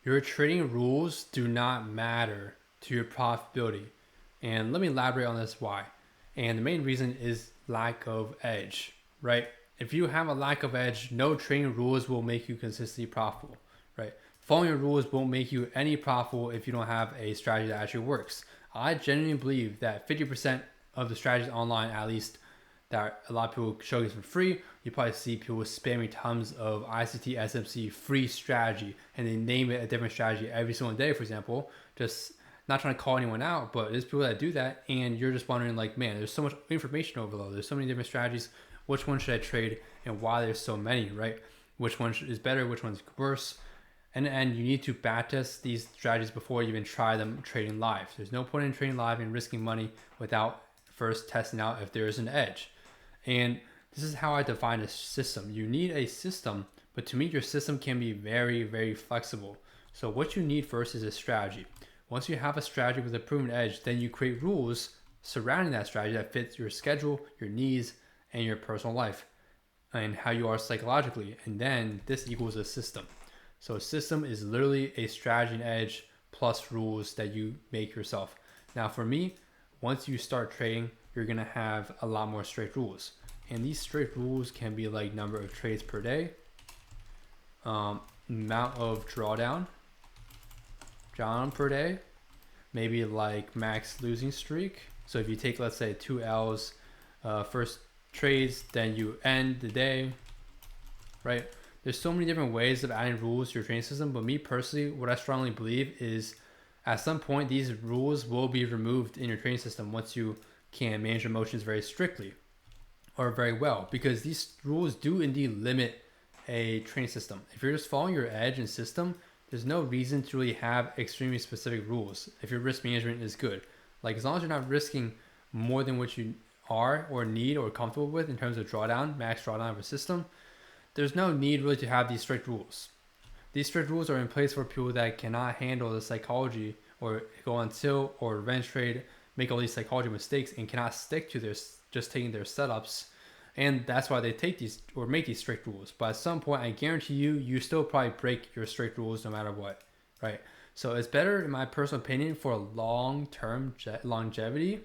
Your trading rules do not matter to your profitability. And let me elaborate on this why. And the main reason is lack of edge, right? If you have a lack of edge, no trading rules will make you consistently profitable, right? Following your rules won't make you any profitable if you don't have a strategy that actually works. I genuinely believe that 50% of the strategies online, at least that a lot of people show you for free, you probably see people spamming tons of ICT SMC free strategy, and they name it a different strategy every single day, for example. Just not trying to call anyone out, but there's people that do that, and you're just wondering, like, man, there's so much information overload. There's so many different strategies. Which one should I trade, and why there's so many, right? Which one is better? Which one's worse? And you need to backtest these strategies before you even try them trading live. There's no point in trading live and risking money without first testing out if there is an edge. And this is how I define a system. You need a system, but to me, your system can be very, very flexible. So what you need first is a strategy. Once you have a strategy with a proven edge, then you create rules surrounding that strategy that fits your schedule, your needs, and your personal life, and how you are psychologically. And then this equals a system. So a system is literally a strategy and edge plus rules that you make yourself. Now for me, once you start trading, you're gonna have a lot more strict rules. And these strict rules can be like number of trades per day, amount of drawdown per day, maybe like max losing streak. So if you take, let's say, 2 L's first trades, then you end the day, right? There's so many different ways of adding rules to your trading system, but me personally, what I strongly believe is at some point these rules will be removed in your trading system once you can manage emotions very strictly or very well, because these rules do indeed limit a trading system. If you're just following your edge and system, there's no reason to really have extremely specific rules if your risk management is good. Like, as long as you're not risking more than what you are or need or comfortable with in terms of drawdown, max drawdown of a system, there's no need really to have these strict rules. These strict rules are in place for people that cannot handle the psychology or go on tilt or revenge trade, make all these psychology mistakes, and cannot stick to their just taking their setups. And that's why they take these or make these strict rules. But at some point, I guarantee you still probably break your strict rules no matter what, right? So it's better, in my personal opinion, for long-term longevity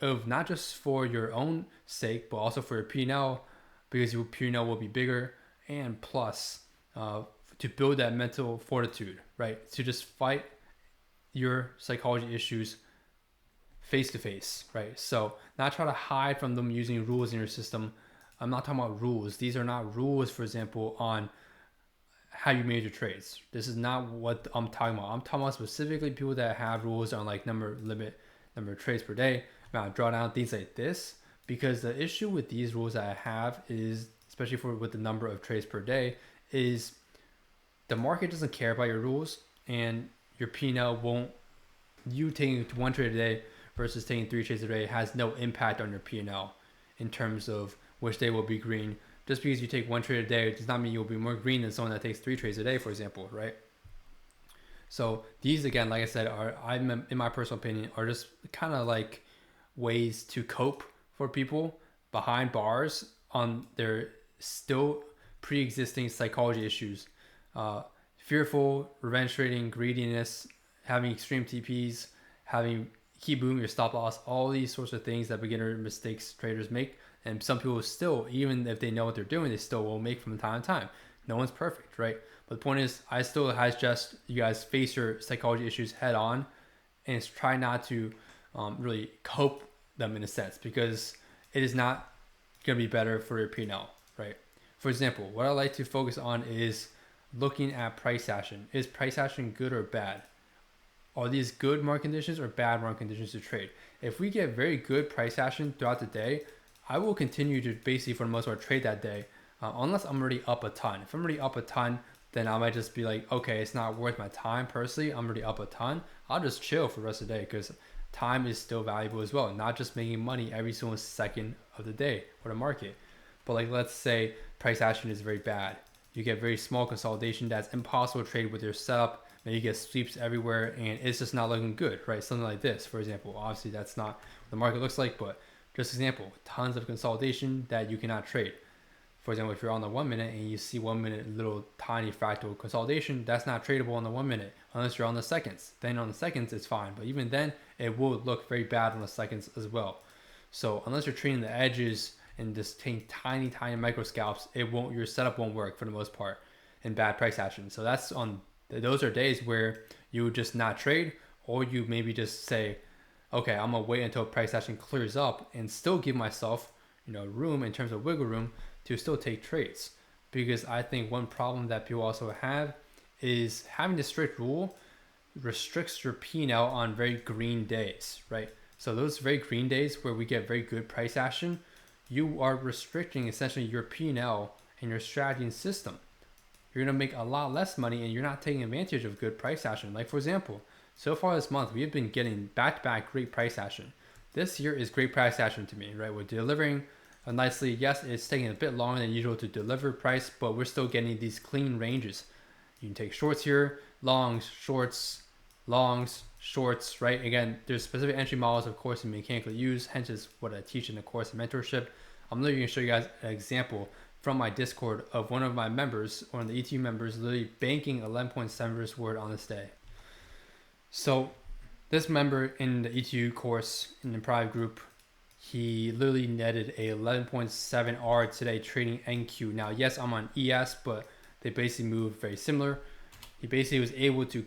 of not just for your own sake, but also for your P&L, because your P&L will be bigger, and plus to build that mental fortitude, right? To just fight your psychology issues face to face, right? So not try to hide from them using rules in your system. I'm not talking about rules. These are not rules, for example, on how you manage your trades. This is not what I'm talking about. I'm talking about specifically people that have rules on like number of trades per day, amount of drawdown, things like this. Because the issue with these rules that I have is, especially with the number of trades per day, is the market doesn't care about your rules, and your P&L won't. You taking one trade a day versus taking 3 trades a day has no impact on your P&L in terms of which day will be green. Just because you take 1 trade a day does not mean you'll be more green than someone that takes 3 trades a day, for example, right? So these, again, like I said, in my personal opinion, are just kind of like ways to cope for people behind bars on their still pre-existing psychology issues. Fearful, revenge trading, greediness, having extreme TPs, having keep moving your stop loss, all these sorts of things that beginner mistakes traders make. And some people still, even if they know what they're doing, they still will make from time to time. No one's perfect, right? But the point is, I still suggest you guys face your psychology issues head on and try not to really cope them in a sense, because it is not going to be better for your P&L, right? For example, what I like to focus on is looking at price action. Is price action good or bad? Are these good market conditions or bad market conditions to trade? If we get very good price action throughout the day, I will continue to basically, for the most part, trade that day, unless I'm already up a ton. If I'm already up a ton, then I might just be like, okay, it's not worth my time personally. I'm already up a ton. I'll just chill for the rest of the day, because time is still valuable as well. Not just making money every single second of the day or the market. But like, let's say price action is very bad. You get very small consolidation that's impossible to trade with your setup. Then you get sweeps everywhere, and it's just not looking good, right? Something like this, for example. Obviously, that's not what the market looks like, but just example, tons of consolidation that you cannot trade. For example, if you're on the 1 minute and you see 1 minute little tiny fractal consolidation, that's not tradable on the 1 minute unless you're on the seconds. Then on the seconds, it's fine. But even then, it will look very bad on the seconds as well. So unless you're trading the edges and just taking tiny micro scalps, your setup won't work for the most part in bad price action. So those are days where you would just not trade, or you maybe just say, okay, I'm gonna wait until price action clears up and still give myself, room in terms of wiggle room to still take trades. Because I think one problem that people also have is having the strict rule restricts your P&L on very green days, right? So those very green days where we get very good price action, you are restricting essentially your P&L and your strategy and system. You're gonna make a lot less money and you're not taking advantage of good price action. Like for example, so far this month, we have been getting back-to-back great price action. This year is great price action to me, right? We're delivering nicely. Yes, it's taking a bit longer than usual to deliver price, but we're still getting these clean ranges. You can take shorts here, longs, shorts, longs, shorts, right? Again, there's specific entry models, of course, in Mechanically Used, hence is what I teach in the course of mentorship. I'm literally going to show you guys an example from my Discord of one of my members, one of the ETU members, literally banking 11.7 risk reward on this day. So this member in the ETU course in the private group, he literally netted a 11.7 R today trading NQ. Now, yes, I'm on ES, but they basically move very similar. He basically was able to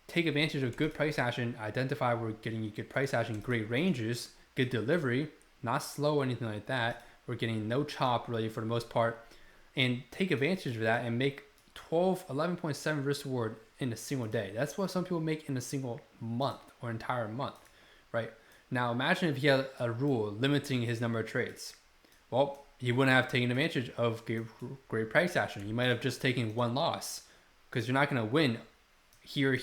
take advantage of good price action, identify we're getting you good price action, great ranges, good delivery, not slow or anything like that. We're getting no chop really for the most part, and take advantage of that and make 11.7 risk reward in a single day. That's what some people make in a single month or entire month, right? Now imagine if he had a rule limiting his number of trades. Well, he wouldn't have taken advantage of great price action. He might have just taken one loss, because you're not going to win here,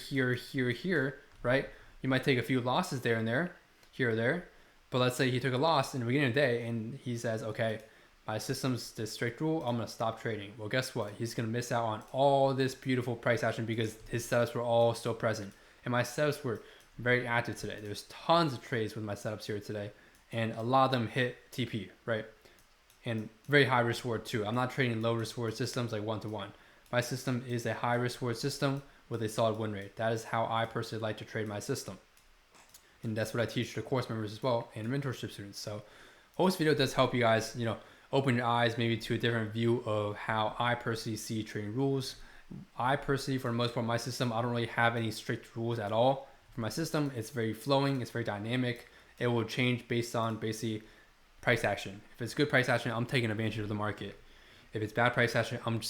right? You might take a few losses there and there, here or there. But let's say he took a loss in the beginning of the day and he says, okay, my system's the strict rule, I'm going to stop trading. Well, guess what? He's going to miss out on all this beautiful price action because his setups were all still present. And my setups were very active today. There's tons of trades with my setups here today, and a lot of them hit TP, right? And very high risk reward too. I'm not trading low risk reward systems like 1-to-1. My system is a high risk reward system with a solid win rate. That is how I personally like to trade my system. And that's what I teach the course members as well and mentorship students. So hope this video does help you guys, open your eyes maybe to a different view of how I personally see trading rules. I personally, for the most part, my system, I don't really have any strict rules at all. For my system, it's very flowing, it's very dynamic. It will change based on basically price action. If it's good price action, I'm taking advantage of the market. If it's bad price action, I'm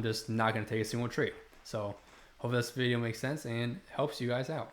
just not going to take a single trade. So hopefully this video makes sense and helps you guys out.